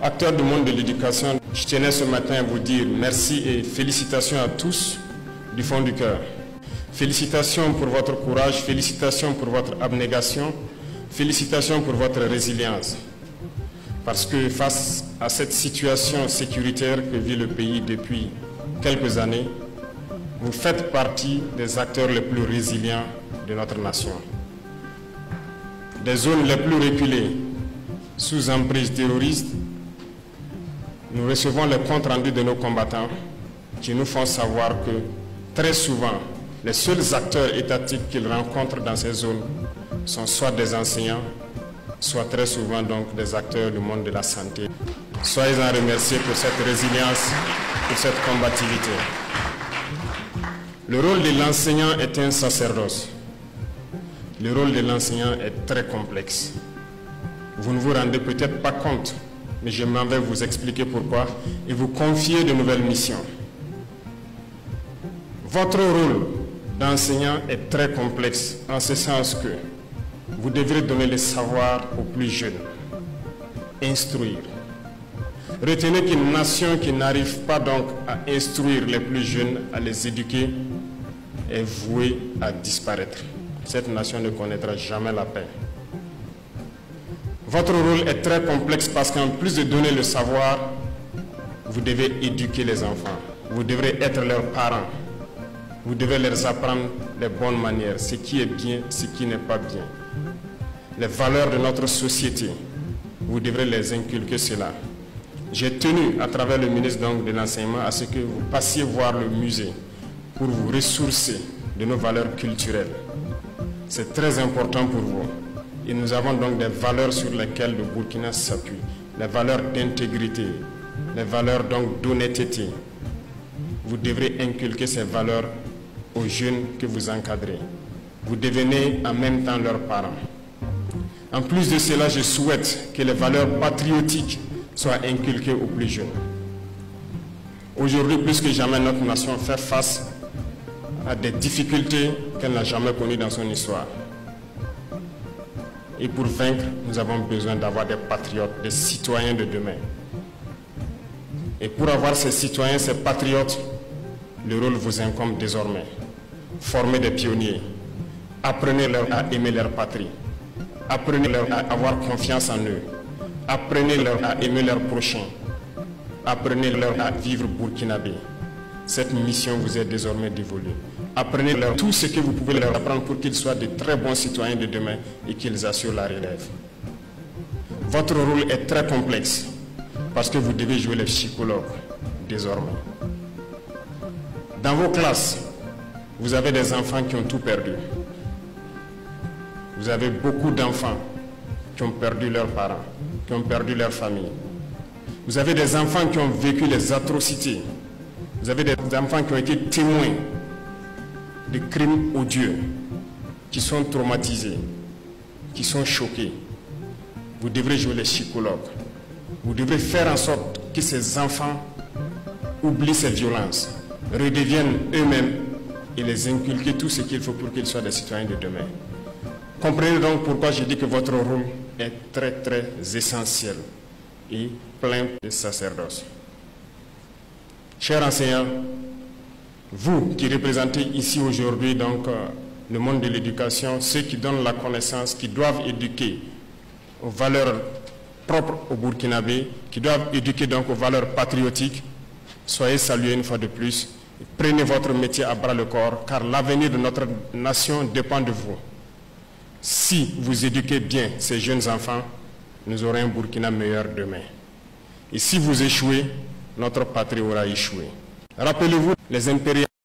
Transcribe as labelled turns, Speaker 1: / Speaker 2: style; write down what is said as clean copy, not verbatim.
Speaker 1: Acteurs du monde de l'éducation, je tenais ce matin à vous dire merci et félicitations à tous du fond du cœur. Félicitations pour votre courage, félicitations pour votre abnégation, félicitations pour votre résilience. Parce que face à cette situation sécuritaire que vit le pays depuis quelques années, vous faites partie des acteurs les plus résilients de notre nation. Des zones les plus reculées, sous emprise terroriste, nous recevons les comptes rendus de nos combattants qui nous font savoir que très souvent, les seuls acteurs étatiques qu'ils rencontrent dans ces zones sont soit des enseignants, soit très souvent donc des acteurs du monde de la santé. Soyez-en remerciés pour cette résilience, pour cette combativité. Le rôle de l'enseignant est un sacerdoce. Le rôle de l'enseignant est très complexe. Vous ne vous rendez peut-être pas compte, mais je m'en vais vous expliquer pourquoi et vous confier de nouvelles missions. Votre rôle d'enseignant est très complexe en ce sens que vous devrez donner le savoir aux plus jeunes, instruire. Retenez qu'une nation qui n'arrive pas donc à instruire les plus jeunes, à les éduquer, est vouée à disparaître. Cette nation ne connaîtra jamais la paix. Votre rôle est très complexe parce qu'en plus de donner le savoir, vous devez éduquer les enfants. Vous devrez être leurs parents. Vous devez leur apprendre les bonnes manières, ce qui est bien, ce qui n'est pas bien. Les valeurs de notre société, vous devrez les inculquer cela. J'ai tenu, à travers le ministre de l'Enseignement, à ce que vous passiez voir le musée pour vous ressourcer de nos valeurs culturelles. C'est très important pour vous. Et nous avons donc des valeurs sur lesquelles le Burkina s'appuie. Les valeurs d'intégrité, les valeurs donc d'honnêteté. Vous devrez inculquer ces valeurs aux jeunes que vous encadrez. Vous devenez en même temps leurs parents. En plus de cela, je souhaite que les valeurs patriotiques soient inculquées aux plus jeunes. Aujourd'hui, plus que jamais, notre nation fait face à des difficultés qu'elle n'a jamais connues dans son histoire. Et pour vaincre, nous avons besoin d'avoir des patriotes, des citoyens de demain. Et pour avoir ces citoyens, ces patriotes, le rôle vous incombe désormais. Formez des pionniers. Apprenez-leur à aimer leur patrie. Apprenez-leur à avoir confiance en eux. Apprenez-leur à aimer leurs prochains. Apprenez-leur à vivre burkinabé. Cette mission vous est désormais dévolue. Apprenez-leur tout ce que vous pouvez leur apprendre pour qu'ils soient de très bons citoyens de demain et qu'ils assurent la relève. Votre rôle est très complexe parce que vous devez jouer les psychologues désormais. Dans vos classes, vous avez des enfants qui ont tout perdu. Vous avez beaucoup d'enfants qui ont perdu leurs parents, qui ont perdu leur famille. Vous avez des enfants qui ont vécu les atrocités. Vous avez des enfants qui ont été témoins de crimes odieux, qui sont traumatisés, qui sont choqués. Vous devrez jouer les psychologues. Vous devrez faire en sorte que ces enfants oublient ces violences, redeviennent eux-mêmes et les inculquer tout ce qu'il faut pour qu'ils soient des citoyens de demain. Comprenez donc pourquoi je dis que votre rôle est très très essentiel et plein de sacerdoce. Chers enseignants, vous qui représentez ici aujourd'hui donc le monde de l'éducation, ceux qui donnent la connaissance, qui doivent éduquer aux valeurs propres au Burkinabé, qui doivent éduquer donc aux valeurs patriotiques, soyez salués une fois de plus. Prenez votre métier à bras le corps, car l'avenir de notre nation dépend de vous. Si vous éduquez bien ces jeunes enfants, nous aurons un Burkina meilleur demain. Et si vous échouez, notre patrie aura échoué. Rappelez-vous, les impérialistes